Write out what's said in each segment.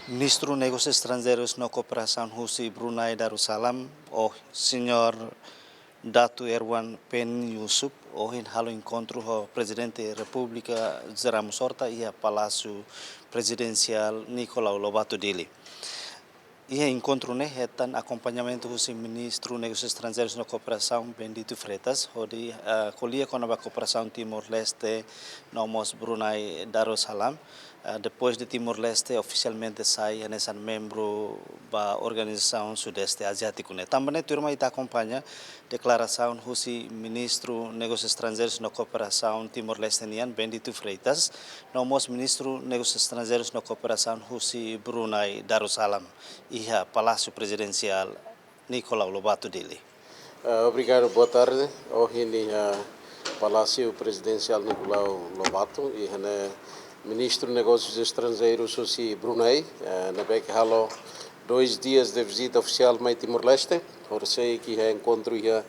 Ministro Negócios Estrangeiros na Kooperasaun Brunei Darussalam, o senhor Datu Erwan Pen Yusuf, hoje halo encontro o presidente da República Ramos Horta e a Palácio Presidencial Nicolau Lobato Dili. E encontro é tan acompanhamento do ministro Negócios Estrangeiros na Kooperasaun Bendito Freitas, hodi colia com a Kooperasaun Timor-Leste nomos Brunei Darussalam. Depois de Timor-Leste oficialmente sai nessa membro da Organização Sudeste Asiático. Também a turma está acompanha declaração do ministro Negócios Estrangeiros na Kooperasaun Timor-Leste Bendito Freitas, nomos ministro Negócios Estrangeiros na Kooperasaun Brunei Darussalam e a Palácio Presidencial Nicolau Lobato Dili. Obrigado, boa tarde. Hoje no Palácio Presidencial Nicolau Lobato e Ministro de Negócios Estrangeiros Brunei, na beca halo 2 dias de visita oficial em Timor-Leste. Ora sei que encontro o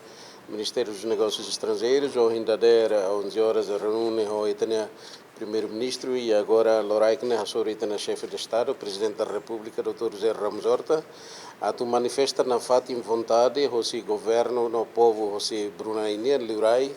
Ministério dos Negócios Estrangeiros, hoje ainda der 11 horas a reunião hoje tem Primeiro-Ministro e agora Loraikne hasoru tem chefe de Estado, Presidente da República, Dr. PR Ramos Horta. A tu manifesta na fatim vontade o governo no povo o Brunei Liurai.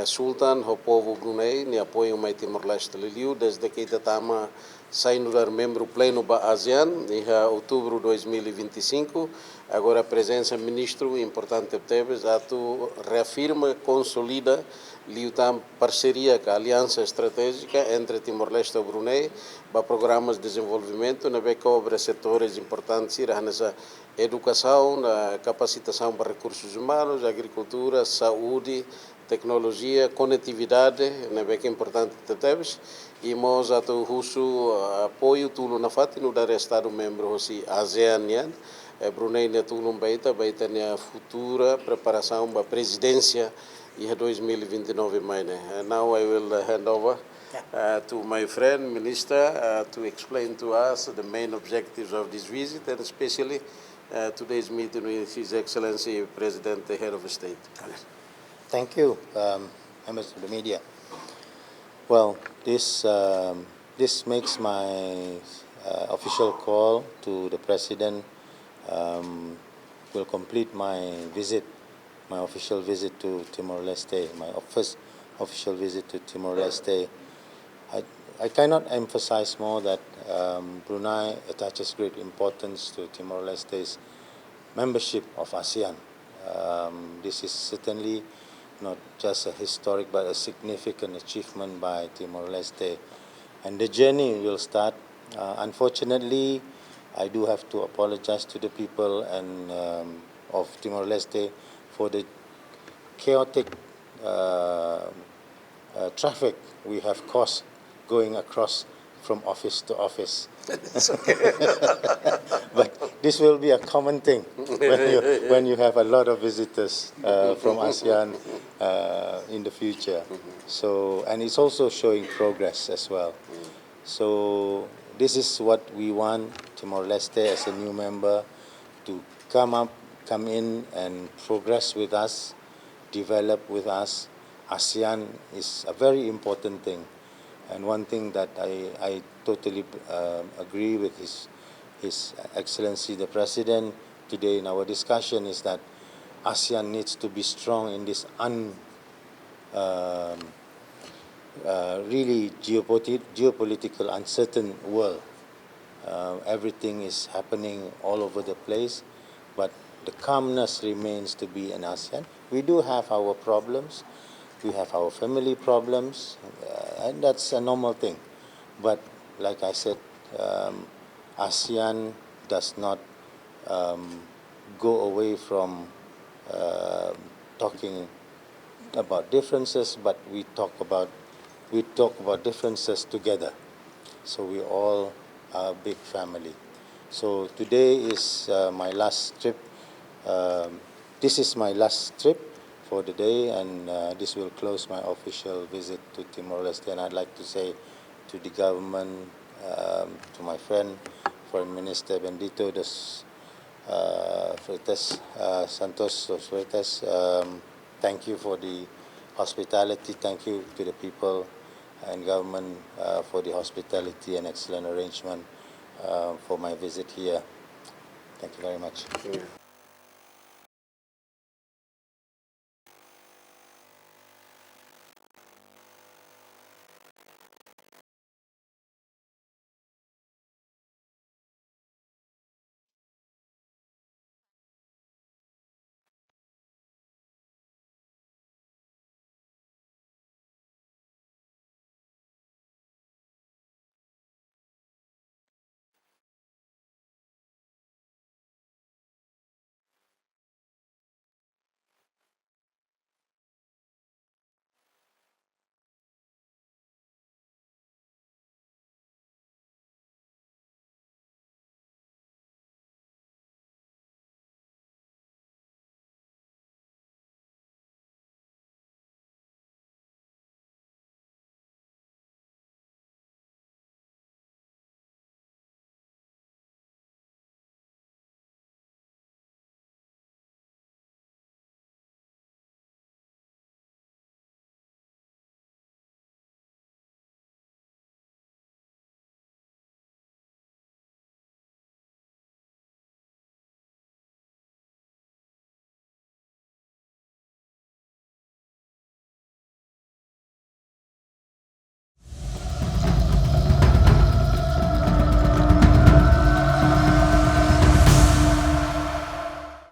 Sultan, o povo Brunei, ne apoio o Timor-Leste Liliu, desde que estamos saindo dar membro pleno da ASEAN, em outubro de 2025. Agora a presença do ministro, importante teve, atu reafirma, consolida, liutam parceria com a aliança estratégica entre Timor-Leste e Brunei, para programas de desenvolvimento, na beca obras setores importantes, nessa educação, na capacitação para recursos humanos, agricultura, saúde, tecnologia, conectividade, que é importante que temos, e nós o apoio tudo na FAT, no dar Estado membro ASEAN, Brunei ne tudo baita a futura preparação para a presidência em 2029 mais. Now I will hand over to my friend Minister to explain to us the main objectives of this visit and especially today's meeting with His Excellency President, the Head of State. Thank you, members of the media. Well, this makes my official call to the President. Will complete my visit, my official visit to Timor-Leste, my first official visit to Timor-Leste. I cannot emphasize more that Brunei attaches great importance to Timor-Leste's membership of ASEAN. This is certainly not just a historic but a significant achievement by Timor-Leste. And the journey will start. Unfortunately, I do have to apologize to the people and of Timor-Leste for the chaotic traffic we have caused going across from office to office. But this will be a common thing when you have a lot of visitors from ASEAN in the future. So, and it's also showing progress as well. So this is what we want Timor-Leste as a new member to come in and progress with us, develop with us. ASEAN is a very important thing. And one thing that I totally agree with His Excellency the President today in our discussion is that ASEAN needs to be strong in this really geopolitical uncertain world. Everything is happening all over the place, but the calmness remains to be in ASEAN. We do have our problems. We have our family problems, and that's a normal thing. But like I said, ASEAN does not go away from talking about differences, but we talk about differences together. So we all are a big family. So today is my last trip. This is my last trip for the day, and this will close my official visit to Timor-Leste. And I'd like to say to the government, to my friend, Foreign Minister Bendito Freitas, Santos Freitas, thank you for the hospitality. Thank you to the people and government for the hospitality and excellent arrangement for my visit here. Thank you very much. Yeah.